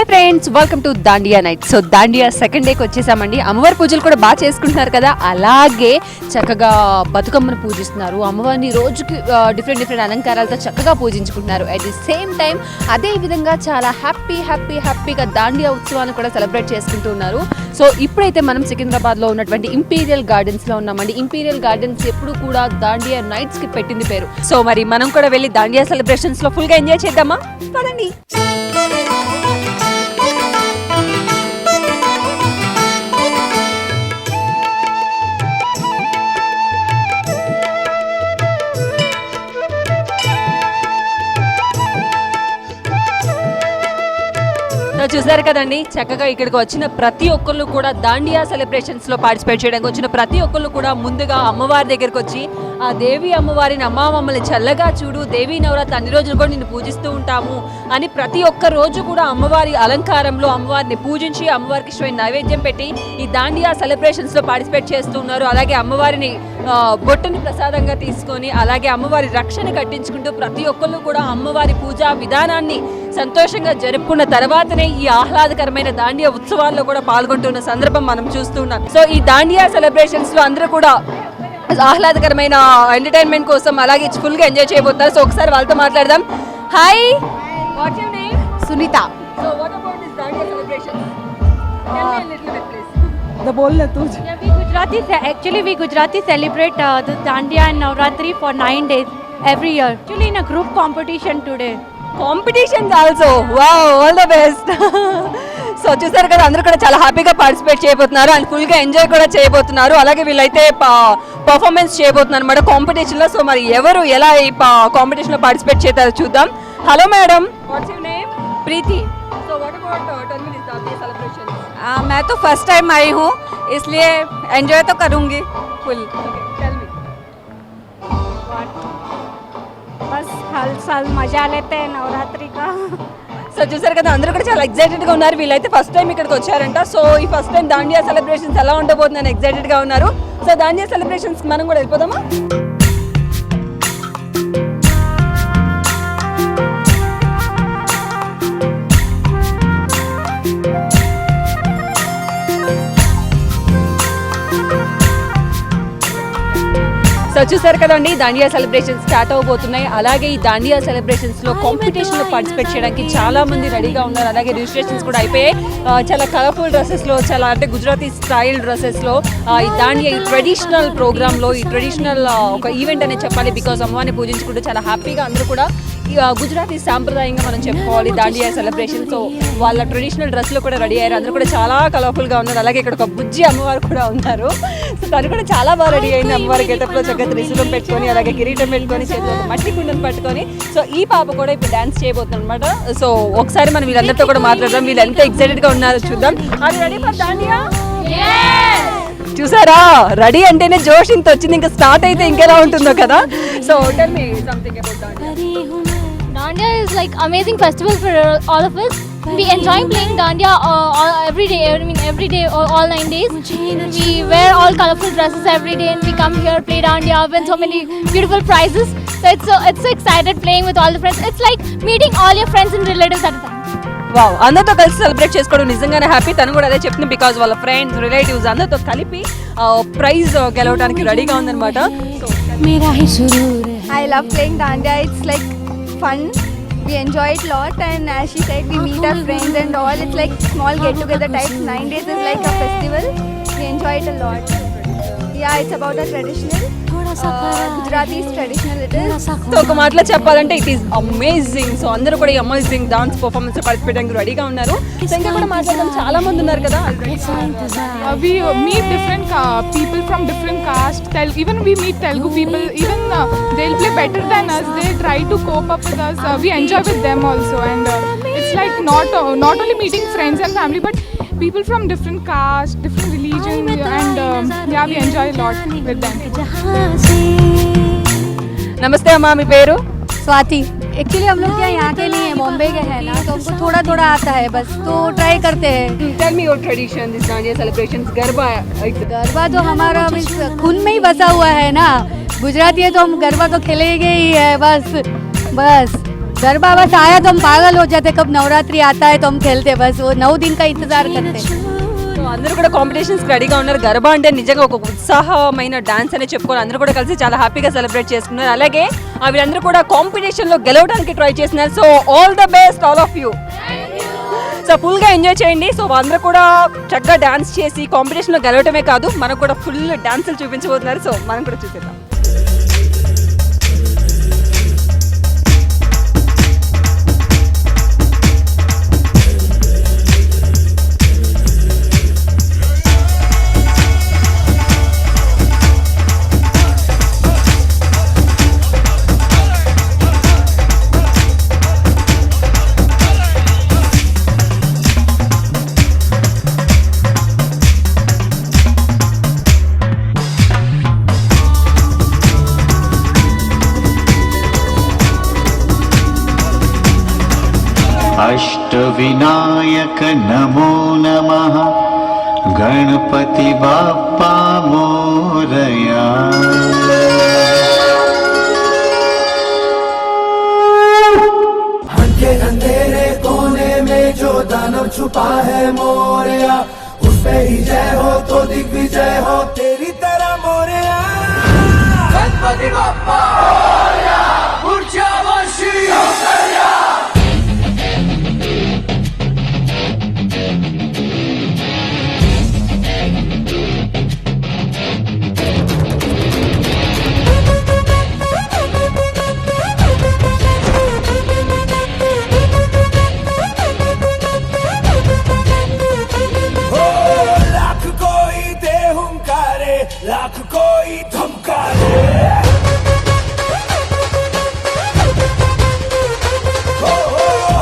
Hi friends, welcome to Dandiya night. So Dandiya second డేకి వచ్చేసామండి. అమ్మవారి పూజలు కూడా బాగా చేసుకుంటున్నారు కదా, అలాగే చక్కగా బతుకమ్మను పూజిస్తున్నారు. అమ్మవారిని రోజుకి డిఫరెంట్ అలంకారాలతో చక్కగా పూజించుకుంటున్నారు. అట్ ది సేమ్ టైం అదే విధంగా చాలా హ్యాపీగా దాండియా ఉత్సవాన్ని కూడా సెలబ్రేట్ చేసుకుంటూ ఉన్నారు. సో ఇప్పుడైతే మనం సికింద్రాబాద్లో ఉన్నటువంటి ఇంపీరియల్ గార్డెన్స్లో ఉన్నామండి. ఇంపీరియల్ గార్డెన్స్ ఎప్పుడు కూడా దాండియా నైట్స్కి పెట్టింది పేరు. సో మరి మనం కూడా వెళ్ళి దాండియా సెలబ్రేషన్స్లో ఫుల్గా ఎంజాయ్ చేద్దామా? పదండి. చూసారు కదండి, చక్కగా ఇక్కడికి వచ్చిన ప్రతి ఒక్కళ్ళు కూడా దాండియా సెలబ్రేషన్స్ లో పార్టిసిపేట్ చేయడానికి వచ్చిన ప్రతి ఒక్కళ్ళు కూడా ముందుగా అమ్మవారి దగ్గరికి వచ్చి ఆ దేవి అమ్మవారిని, అమ్మ మమ్మల్ని చల్లగా చూడు, దేవీ నవరాత్రి అన్ని రోజులు కూడా నిన్ను పూజిస్తూ ఉంటాము అని ప్రతి ఒక్క రోజు కూడా అమ్మవారి అలంకారంలో అమ్మవారిని పూజించి అమ్మవారికి ఇష్టమైన నైవేద్యం పెట్టి ఈ దాండియా సెలబ్రేషన్స్ లో పార్టిసిపేట్ చేస్తున్నారు. అలాగే అమ్మవారిని బొట్టుని ప్రసాదంగా తీసుకొని అలాగే అమ్మవారి రక్షణ కట్టించుకుంటూ ప్రతి ఒక్కళ్ళు కూడా అమ్మవారి పూజా విధానాన్ని సంతోషంగా జరుపుకున్న తర్వాతనే ఈ ఆహ్లాదకరమైన దాండియా ఉత్సవాల్లో కూడా పాల్గొంటున్న సందర్భం మనం చూస్తున్నాం. సో ఈ దాండియా సెలబ్రేషన్స్ లో అందరూ కూడా ఆహ్లాదకరమైన ఎంటర్టైన్మెంట్ కోసం అలాగే ఫుల్ గా ఎంజాయ్ చేయబోతున్నారు. సో ఒకసారి వాళ్ళతో మాట్లాడదాం. Hi, what's your name? Sunitha. So what about this dandiya celebration? Tell me a little bit, please. The bowl na tuj. Yeah, we Gujarati celebrate the Dandiya and Navratri for 9 days every year. Actually in a group competition today. Competitions also. Wow, all the best. So చూసారు కదా, అందరూ కూడా చాలా హ్యాపీగా participate చేయబోతున్నారు and ఫుల్గా enjoy కూడా చేయబోతున్నారు. అలాగే వీళ్ళైతే పర్ఫార్మెన్స్ చేయబోతున్నారు అన్నమాట కాంపిటీషన్లో. సో మరి ఎవరు ఎలా ఈ కాంపిటీషన్లో పార్టిసిపేట్ చేస్తారో చూద్దాం. Hello madam, watts your name? Preeti. So what about tell me this dandiya celebration? मैं तो फर्स्ट टाइम आई हूँ, इसलिए एंजॉय तो करूँगी फुल. Tell me. बस हर साल मजा लेते हैं नवरात्रि का. సో చూసారు కదా, అందరూ కూడా చాలా ఎక్సైటెడ్గా ఉన్నారు. వీళ్ళైతే ఫస్ట్ టైం ఇక్కడికి వచ్చారంట. సో ఈ ఫస్ట్ టైం దాండియా సెలబ్రేషన్స్ ఎలా ఉండబోతుందని ఎక్సైటెడ్గా ఉన్నారు. సో దాండియా సెలబ్రేషన్స్ మనం కూడా వెళ్ళిపోదామా? సో చూసారు కదండి, దాండియా సెలబ్రేషన్స్ స్టార్ట్ అవబోతున్నాయి. అలాగే ఈ దాండియా సెలబ్రేషన్స్ లో కాంపిటీషన్ లో పార్టిసిపేట్ చేయడానికి చాలా మంది రెడీగా ఉన్నారు. అలాగే రిజిస్ట్రేషన్స్ కూడా అయిపోయాయి. చాలా కలర్ఫుల్ డ్రెస్సెస్ లో, చాలా అంటే గుజరాతీ స్టైల్ డ్రెస్సెస్ లో ఈ దాండియా ఈ ట్రెడిషనల్ ప్రోగ్రామ్ లో, ఈ ట్రెడిషనల్ ఒక ఈవెంట్ అనే చెప్పాలి. బికాస్ అమ్మవారిని పూజించుకుంటూ చాలా హ్యాపీగా అందరూ కూడా గుజరాతీ సాంప్రదాయంగా మనం చెప్పుకోవాలి దాండియా సెలబ్రేషన్. సో వాళ్ళ ట్రెడిషనల్ డ్రెస్ లో కూడా రెడీ అయ్యారు. అందరూ కూడా చాలా కలర్ఫుల్ గా ఉన్నారు. అలాగే ఇక్కడ ఒక బుజ్జి అమ్మవారు కూడా ఉన్నారు. సో తను కూడా చాలా బాగా రెడీ అయింది. అమ్మవారి గెటప్ లో చక్కగా త్రిశూలం పెట్టుకొని అలాగే కిరీటం పెట్టుకొని చేతిలో ఒక మట్టి కుండను పట్టుకొని. సో ఈ పాప కూడా ఇప్పుడు డాన్స్ చేయబోతుంది అనమాట. సో ఒకసారి మనం వీళ్ళందరితో కూడా మాట్లాడదాం. వీళ్ళు ఎంత ఎక్సైటెడ్ గా ఉన్నారో చూద్దాం. అది రెడీ ఫర్ దాండియా? చూసారా, రెడీ అంటేనే జోష్ ఇంత వచ్చింది. ఇంకా స్టార్ట్ అయితే ఇంకెలా ఉంటుందో కదా. So tell me something about Dandiya. Dandiya is like amazing festival for all of us. We enjoy playing Dandiya every day. I mean every day, all 9 days. We wear all colorful dresses every day, and we come here play Dandiya, win so many beautiful prizes. So it's so excited playing with all the friends. It's like meeting all your friends and relatives at a time. Wow, అందరితో కలిసి celebrate చేసుకోవడం నిజంగానే happy. తను కూడా అదే చెప్తుంది. Because వాళ్ళ friends, relatives అందరితో కలిపి ప్రైజ్ గెలవడానికి రెడీగా ఉందన్నమాట. I love playing Dandiya. It's like fun. We enjoy it a lot, and as she said, we meet our friends and all. It's like small get together type. 9 days is like a festival. We enjoy it a lot. Yeah, it's about a traditional Gujarati's traditional it is. So ఒక మాటలో చెప్పాలంటే it is amazing. So అందరూ కూడా ఈ amazing dance performance participate చేయడానికి రెడీగా ఉన్నారు. So ఇంకా కూడా మాట్లాడడం చాలా మంది ఉన్నారు కదా. We meet different people from different caste. Even we meet Telugu people. Even they'll play better than us. They try to cope up with us. We enjoy with them also, and it's like not only meeting friends and family, but people from different caste, different religion, and yeah, we enjoy a lot with them. నమస్తే అమ్మా, మీ పేరు? Swati. Actually हम लोग यहाँ के लिए बॉम्बे के हैं ना, तो हमको थोड़ा आता है बस, तो ट्राई करते हैं. Tell me your tradition this dandiya celebrations. Garba तो हमारा खून में ही बसा हुआ है ना. गुजराती है तो हम गरबा तो खेलेंगे ही है. बस गरबा बस आया तो हम पागल हो जाते, कब नवरात्रि आता है तो हम खेलते, बस वो 9 दिन का इंतजार करते. సో అందరూ కూడా కాంపిటీషన్స్ రెడీగా ఉన్నారు. గర్బా అంటే నిజంగా ఒక ఉత్సాహమైన డాన్స్ అనే చెప్పుకోవాలి. అందరూ కూడా కలిసి చాలా హ్యాపీగా సెలబ్రేట్ చేసుకున్నారు. అలాగే వీళ్ళందరూ కూడా కాంపిటీషన్లో గెలవడానికి ట్రై చేస్తున్నారు. So all the best all of you. So ఫుల్గా ఎంజాయ్ చేయండి. సో అందరూ కూడా చక్కగా డాన్స్ చేసి కాంపిటీషన్లో గెలవటమే కాదు, మనకు కూడా ఫుల్ డాన్సులు చూపించబోతున్నారు. సో మనం కూడా చూసేద్దాం. अष्टविनायक नमो नमः गणपति बाप्पा मोरया. के अंधेरे कोने में जो दानव छुपा है मोरया, उस पे ही जय हो तो दिग्विजय हो तेरी तरह मोरया. गणपति बाप्पा मोरया, ऊर्जा वर्षी मोरया. लाख कोई धमकारे,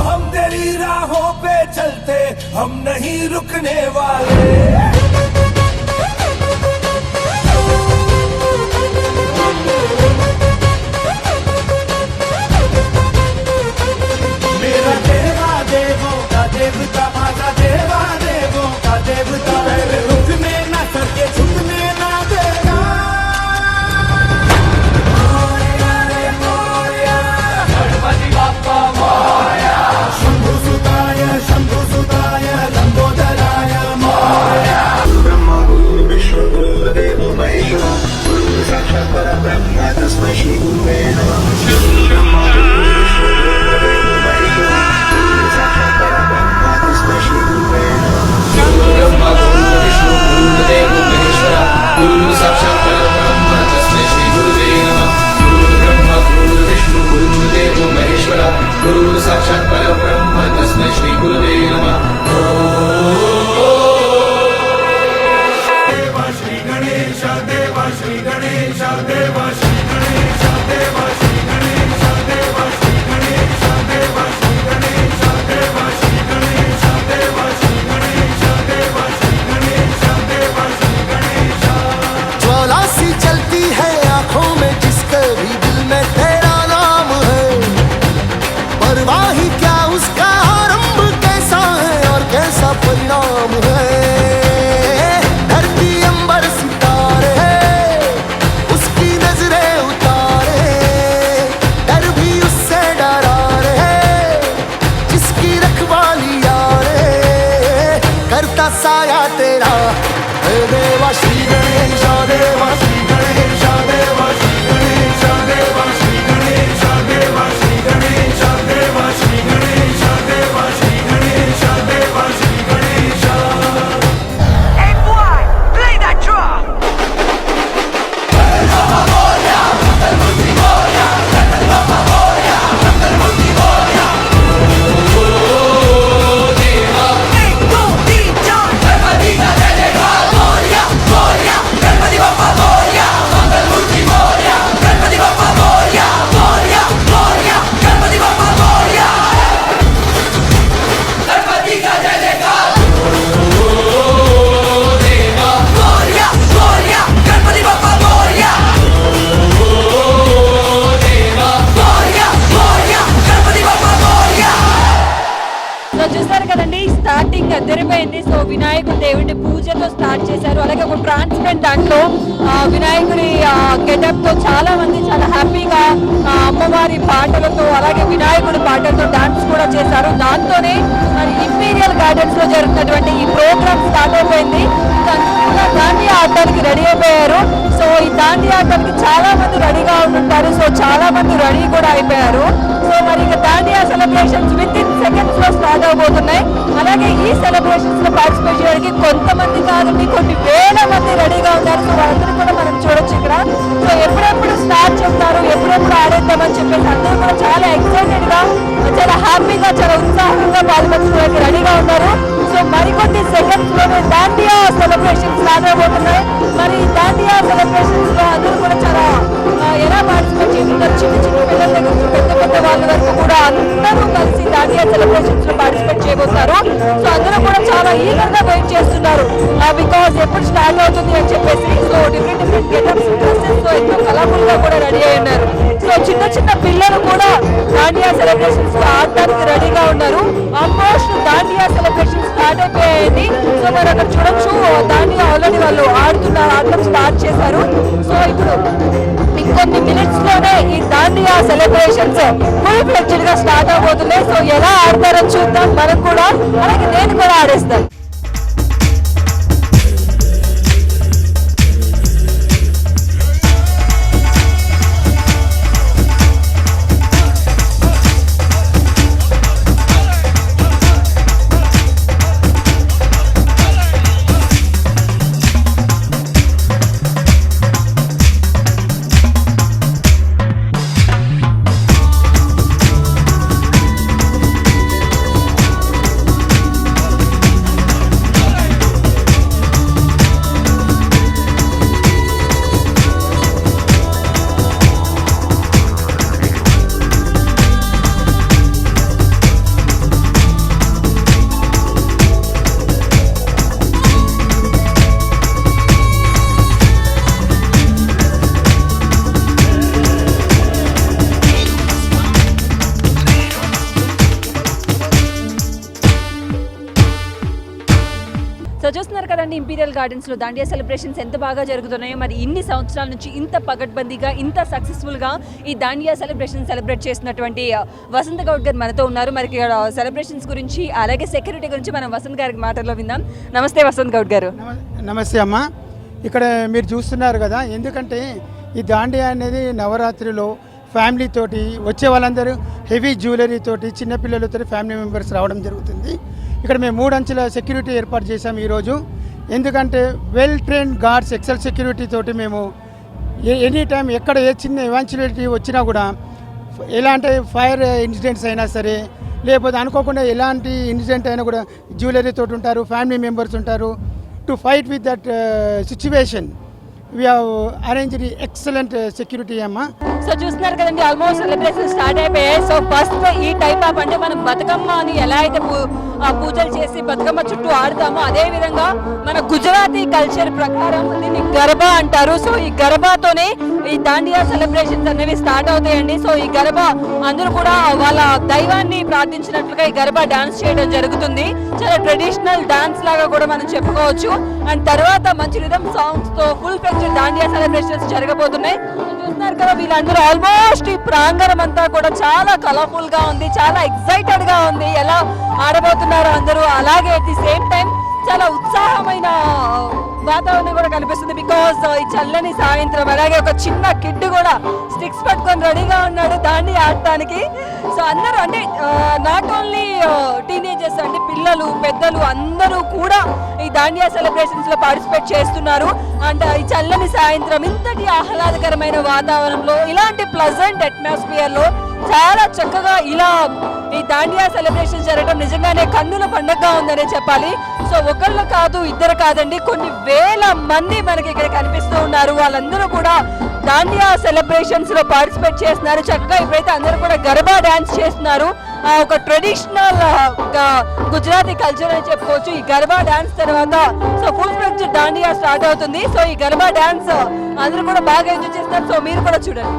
हम तेरी राहों पे चलते, हम नहीं रुकने वाले. मेरा देवा देवों का देवता, माता देवा देवों का देवता, रुकने ना सके झुकने तस्मै श्री गुरुवे नमः. ब्रह्मा गुरु विष्णु गुरुदेवो महेश्वरः, साक्षात् परब्रह्म तस्मै श्री गुरुवे नमः. ब्रह्मा गुरु विष्णु गुरुदेवो महेश्वरः, गुरु साक्षात् परब्रह्म तस्मै श्री गुरुवे नमः. ब्रह्मा गुरु विष्णु गुरुदेवो महेश्वरः, गुरु साक्षात् परब्रह्म तस्मै श्री गुरुवे नमः. देवा श्री गणेश, देवा श्री गणेश, देवा श्री गणेश, देवा श्री गणेश, देवा श्री गणेश, देवा श्री गणेश, देवा श्री गणेश, देवा श्री गणेश, देवा श्री गणेश, देवा श्री गणेश. ज्वाला सी चलती है आंखों में जिसके भी दिल में तेरा नाम है, परवाही क्या उसका आरंभ कैसा है और कैसा परिणाम है. धरती अंबर सितारे उसकी नजरें उतारे, डर भी उससे डरा रे जिसकी रखवाली यारे, करता साया तेरा देवा श्री गणेश, देवा श्री गणेश, देवा श्री गणेश, देवा श्री गणेश, देवा श्री गणेश, देवा श्री गणेश, देवा श्री गणेश, देवा Shri Ganesh. Hey boy, play that drum. Gणपति Bappa Morya. చూస్తున్నారు కదండి, స్టార్టింగ్ అదిరిపోయింది. సో వినాయకుడు దేవుడి పూజతో స్టార్ట్ చేశారు. అలాగే ఒక ట్రాన్స్పరెంట్ దాంట్లో వినాయకుడి గెటప్ తో చాలా మంది చాలా హ్యాపీగా అమ్మవారి పాటలతో అలాగే వినాయకుడి పాటలతో డాన్స్ కూడా చేశారు. దాంతోనే మరి ఇంపీరియల్ గార్డెన్స్ లో జరుగుతున్నటువంటి ఈ ప్రోగ్రామ్ స్టార్ట్ అయిపోయింది. దాండియా ఆడటానికి రెడీ అయిపోయారు. సో ఈ దాండియా ఆడటానికి చాలా మంది రెడీగా ఉంటుంటారు. సో చాలా మంది రెడీ కూడా అయిపోయారు. సో మరి ఇక Dandiya celebrations with in seconds లో స్టార్ట్ అవబోతున్నాయి. అలాగే ఈ సెలబ్రేషన్స్ లో పార్టిసిపేట్ చేయడానికి కొంతమంది కాదండి కొన్ని వేల మంది రెడీగా ఉన్నారు. సో వాళ్ళందరూ కూడా మనం చూడొచ్చు ఇక్కడ. సో ఎప్పుడెప్పుడు స్టార్ట్ చెప్తారు, ఎప్పుడెప్పుడు ఆడేద్దామని చెప్పేసి అందరూ కూడా చాలా ఎక్సైటెడ్ గా చాలా హ్యాపీగా చాలా ఉత్సాహంగా పాల్పంచుకోవడానికి రెడీగా ఉన్నారు. సో మరికొన్ని సెకండ్స్ లోనే దాండియా సెలబ్రేషన్ స్టార్ట్ అవబోతున్నాయి. మరి దాండియా సెలబ్రేషన్స్ లో అందరూ కూడా చాలా ఎలా పార్టిసిపేట్ చేస్తున్నారు, చిన్న చిన్న పిల్లల దగ్గర నుంచి పెద్ద పెద్ద వాళ్ళ వరకు కూడా అందరూ కలిసి దాండియా సెలబ్రేషన్స్ లో పార్టిసిపేట్ చేయబోతున్నారు. సో అందరూ కూడా చాలా ఈగర్ గా వెయిట్ చేస్తున్నారు బికాస్ ఎప్పుడు స్టార్ట్ అవుతుంది అని చెప్పేసి. So different different getups dresses తో ఎంతో కలర్ఫుల్ గా కూడా రెడీ అయి ఉన్నారు. సో చిన్న చిన్న పిల్లలు కూడా దాండియా సెలబ్రేషన్స్ లో ఆడడానికి రెడీగా ఉన్నారు. ఆల్మోస్ట్ దాండియా సెలబ్రేషన్ స్టార్ట్ అయిపోయాయి. సో మరి అక్కడ చూడొచ్చు దాండియా ఆల్రెడీ వాళ్ళు ఆడటం స్టార్ట్ చేశారు. సో ఇప్పుడు ఇంకొన్ని మినిట్స్ లోనే ఈ దాండియా సెలబ్రేషన్స్ ఫుల్ ఫ్లెడ్జ్డ్ గా స్టార్ట్ అవబోతున్నాయి. సో ఎలా ఆడతారో చూద్దాం మనం కూడా, అలాగే నేను కూడా ఆడేస్తాను. సో చూస్తున్నారు కదండి, ఇంపీరియల్ గార్డెన్స్ లో దాండియా సెలబ్రేషన్స్ ఎంత బాగా జరుగుతున్నాయో. మరి ఇన్ని సంవత్సరాల నుంచి ఇంత పగడ్బందీగా ఇంత సక్సెస్ఫుల్ గా ఈ దాండియా సెలబ్రేట్ చేస్తున్నటువంటి వసంత్ గౌడ్ గారు మనతో ఉన్నారు. మరి సెలబ్రేషన్స్ గురించి అలాగే సెక్యూరిటీ గురించి మనం వసంత్ గారి మాటల్లో విందాం. నమస్తే వసంత్ గౌడ్ గారు. నమస్తే అమ్మ. ఇక్కడ మీరు చూస్తున్నారు కదా, ఎందుకంటే ఈ దాండియా అనేది నవరాత్రిలో ఫ్యామిలీ తోటి వచ్చే వాళ్ళందరూ హెవీ జ్యువెలరీ తోటి చిన్నపిల్లలతో ఫ్యామిలీ మెంబర్స్ రావడం జరుగుతుంది. ఇక్కడ మేము 3 అంచెల సెక్యూరిటీ ఏర్పాటు చేసాం ఈరోజు. ఎందుకంటే well trained guards excel security తోటి మేము ఎనీ టైం ఎక్కడ ఏ చిన్న ఎవాన్చువాలిటీ వచ్చినా కూడా ఎలాంటి ఫైర్ ఇన్సిడెంట్స్ అయినా సరే లేకపోతే అనుకోకుండా ఎలాంటి ఇన్సిడెంట్ అయినా కూడా జ్యువెలరీ తోటి ఉంటారు, ఫ్యామిలీ మెంబర్స్ ఉంటారు. To fight with that situation we have arranged excellent security అమ్మా. సో చూస్తున్నారు కదండి, ఆల్మోస్ట్ సెలబ్రేషన్ స్టార్ట్ అయిపోయాయి. సో ఫస్ట్ ఈ టైప్ ఆఫ్ అంటే మనం బతుకమ్మ అని ఎలా అయితే పూజలు చేసి బతుకమ్మ చుట్టూ ఆడతామో అదే విధంగా మన గుజరాతీ కల్చర్ ప్రకారం దీన్ని గర్బా అంటారు. సో ఈ గర్బాతోనే ఈ దాండియా సెలబ్రేషన్స్ అనేవి స్టార్ట్ అవుతాయండి. సో ఈ గర్బా అందరూ కూడా వాళ్ళ దైవాన్ని ప్రార్థించినట్లుగా ఈ గర్బా డాన్స్ చేయడం జరుగుతుంది. చాలా ట్రెడిషనల్ డాన్స్ లాగా కూడా మనం చెప్పుకోవచ్చు. అండ్ తర్వాత మంచి రిథమ్ సాంగ్స్ తో ఫుల్ దాండియా సెలబ్రేషన్స్ జరగబోతున్నాయి. చూస్తున్నారు కదా, వీళ్ళందరూ ఆల్మోస్ట్ ఈ ప్రాంగణం అంతా కూడా చాలా కలర్ఫుల్ గా ఉంది, చాలా ఎక్సైటెడ్ గా ఉంది ఎలా ఆడబోతున్నారు అందరూ. అలాగే అట్ ది సేమ్ టైం చాలా ఉత్సాహమైన వాతావరణం కూడా కనిపిస్తుంది. బికాస్ ఈ చల్లని సాయంత్రం అలాగే ఒక చిన్న కిడ్ కూడా స్టిక్స్ పట్టుకొని రెడీగా ఉన్నాడు దాన్ని ఆడటానికి. సో అందరూ అంటే నాట్ ఓన్లీ టీనేజర్స్ అంటే పిల్లలు పెద్దలు అందరూ కూడా ఈ దాండియా సెలబ్రేషన్స్ లో పార్టిసిపేట్ చేస్తున్నారు. అండ్ ఈ చల్లని సాయంత్రం ఇంతటి ఆహ్లాదకరమైన వాతావరణంలో ఇలాంటి ప్లజెంట్ అట్మాస్ఫియర్ లో చాలా చక్కగా ఇలా ఈ దాండియా సెలబ్రేషన్ జరగడం నిజంగానే కన్నుల పండుగగా ఉందనే చెప్పాలి. సో ఒకళ్ళు కాదు ఇద్దరు కాదండి, కొన్ని వేల మంది మనకి ఇక్కడ కనిపిస్తూ ఉన్నారు. వాళ్ళందరూ కూడా దాండియా సెలబ్రేషన్స్ లో పార్టిసిపేట్ చేస్తున్నారు. చక్కగా ఇప్పుడైతే అందరూ కూడా గర్బా డాన్స్ చేస్తున్నారు. ఒక ట్రెడిషనల్ గుజరాతీ కల్చర్ అని చెప్పుకోవచ్చు. ఈ గర్బా డాన్స్ తర్వాత so full fledged Dandiya start అవుతుంది. సో ఈ గర్బా డాన్స్ అందరూ కూడా బాగా ఎంజాయ్ చేస్తారు. సో మీరు కూడా చూడండి.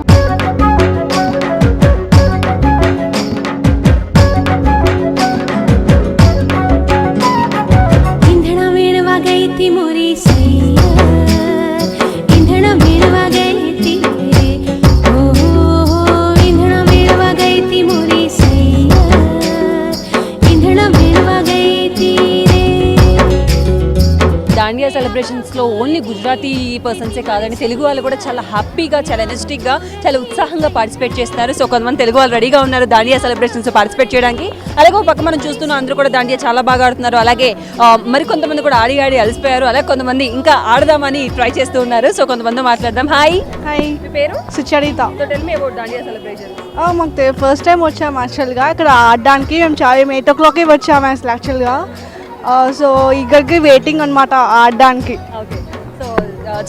దాండియా సెలబ్రేషన్స్లో ఓన్లీ గుజరాతీ పర్సన్సే కాదండి, తెలుగు వాళ్ళు కూడా చాలా హ్యాపీగా, చాలా ఎనర్జెటిక్గా, చాలా ఉత్సాహంగా పార్టిసిపేట్ చేస్తారు. సో కొంతమంది తెలుగు వాళ్ళు రెడీగా ఉన్నారు దాండియా సెలబ్రేషన్స్ పార్టిసిపేట్ చేయడానికి. అలాగే ఒక పక్క మనం చూస్తున్నాం అందరూ కూడా దాండియా చాలా బాగా ఆడుతున్నారు. అలాగే మరి కొంతమంది కూడా ఆడి అలసిపోయారు. అలాగే కొంతమంది ఇంకా ఆడదామని ట్రై చేస్తూ ఉన్నారు. సో కొంతమంది మాట్లాడదాం. హాయ్, మీ పేరు? Sucharita so tell me about Dandiya celebration. మాకు ఫస్ట్ టైం వచ్చాము యాక్చువల్గా ఇక్కడ ఆడడానికి. మేము చాలా 8 o'clockకి వచ్చాము అసలు యాక్చువల్గా. సో ఇక్కడికి వెయిటింగ్ అనమాట ఆడడానికి. ఓకే, సో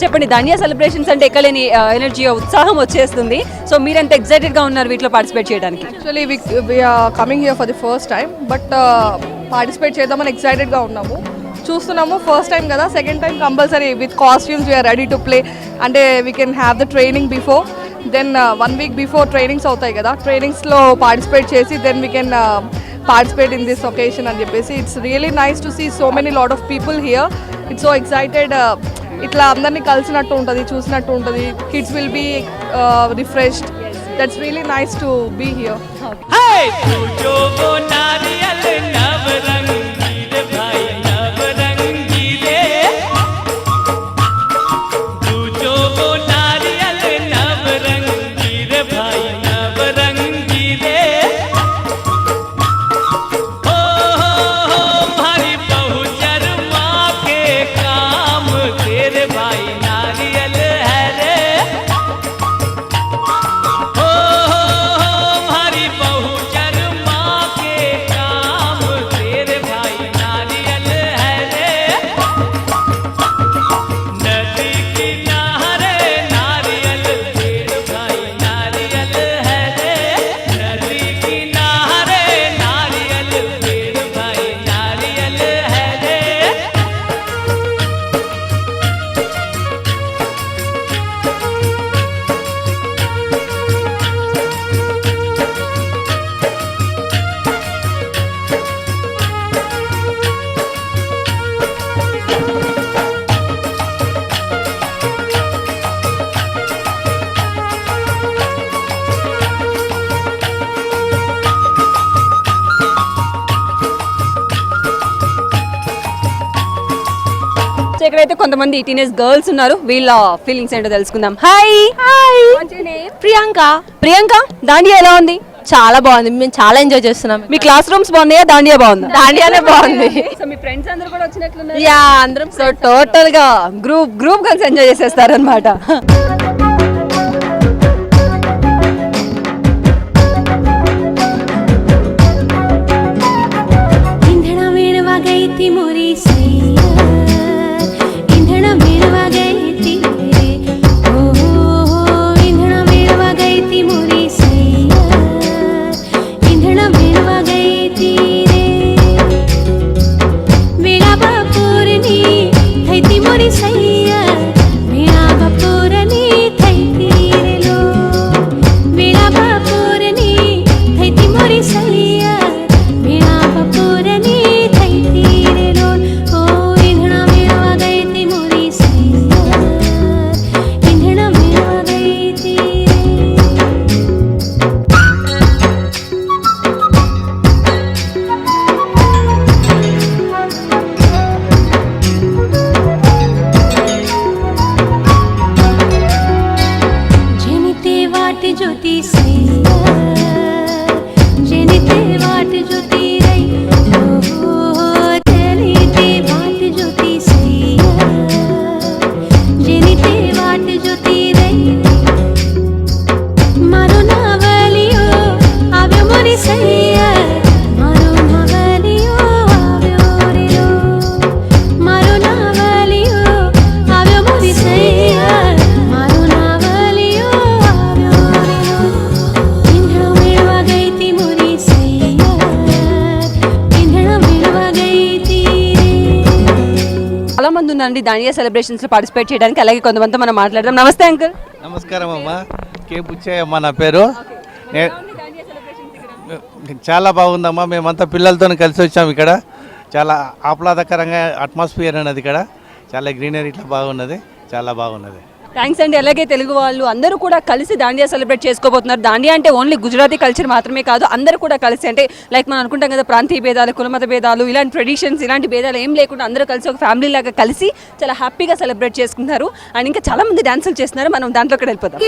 చెప్పండి, దాండియా సెలబ్రేషన్స్ అంటే ఎక్కలేని ఎనర్జీ, ఉత్సాహం వచ్చేస్తుంది. సో మీరు ఎంత ఎక్సైటెడ్గా ఉన్నారు వీటిలో పార్టిసిపేట్ చేయడానికి? Actually we are coming here for the first time, but participate చేద్దామని ఎక్సైటెడ్గా ఉన్నాము. చూస్తున్నాము ఫస్ట్ టైం కదా, second time compulsory with costumes we are ready to play. అంటే we can have the training before, then 1 week before trainings అవుతాయి కదా, ట్రైనింగ్స్లో participate చేసి then we can participate in this occasion అని చెప్పేసి. It's really nice to see so many lot of people here. It's so excited. ఇట్లా అందరినీ కలిసినట్టు ఉంటుంది, చూసినట్టు ఉంటుంది. Kids will be refreshed. That's really nice to be here. ఇక్కడైతే కొంతమంది టీనేజ్ గర్ల్స్ ఉన్నారు. వీళ్ళ ఫీలింగ్స్ ఏంటో తెలుసుకుందాం. హాయ్, ప్రియాంక, దాండియా ఎలా ఉంది? చాలా బాగుంది, మేము చాలా ఎంజాయ్ చేస్తున్నాం. మీ క్లాస్ రూమ్స్ బాగున్నాయా, దాండియా బాగుందా? దాండియానే బాగుంది. సో మీ ఫ్రెండ్స్ అందరూ కూడా వచ్చినట్లున్నారు. యా, అందరం సో టోటల్ గా గ్రూప్ కలిసి ఎంజాయ్ చేసేస్తారు అనమాట. చాలా మంది ఉన్నారండి దాండియా సెలబ్రేషన్స్ లో పార్టిసిపేట్ చేయడానికి. అలాగే కొంతమంది మనం మాట్లాడదాం. నమస్తే అంకుల్. నమస్కారం అమ్మా, కే బుచ్చయ్యమ్మ నా పేరు. చాలా బాగుందమ్మా, మేమంతా పిల్లలతో కలిసి వచ్చాము. ఇక్కడ చాలా ఆహ్లాదకరంగా అట్మాస్ఫియర్ అన్నది, ఇక్కడ చాలా గ్రీనరీ ఇట్లా బాగున్నది, చాలా బాగున్నది. థ్యాంక్స్ అండి. అలాగే తెలుగు వాళ్ళు అందరూ కూడా కలిసి దాండియా సెలబ్రేట్ చేసుకోబోతున్నారు. దాండియా అంటే ఓన్లీ గుజరాతీ కల్చర్ మాత్రమే కాదు, అందరూ కూడా కలిసి అంటే లైక్ మనం అనుకుంటాం కదా ప్రాంతీయ భేదాలు, కులమత భేదాలు, ఇలాంటి ట్రెడిషన్స్, ఇలాంటి భేదాలు ఏం లేకుండా అందరూ కలిసి ఒక ఫ్యామిలీ లాగా కలిసి చాలా హ్యాపీగా సెలబ్రేట్ చేసుకుంటారు. అండ్ ఇంకా చాలా మంది డాన్సులు చేస్తున్నారు. మనం దాంట్లో కూడా వెళ్ళిపోతాం.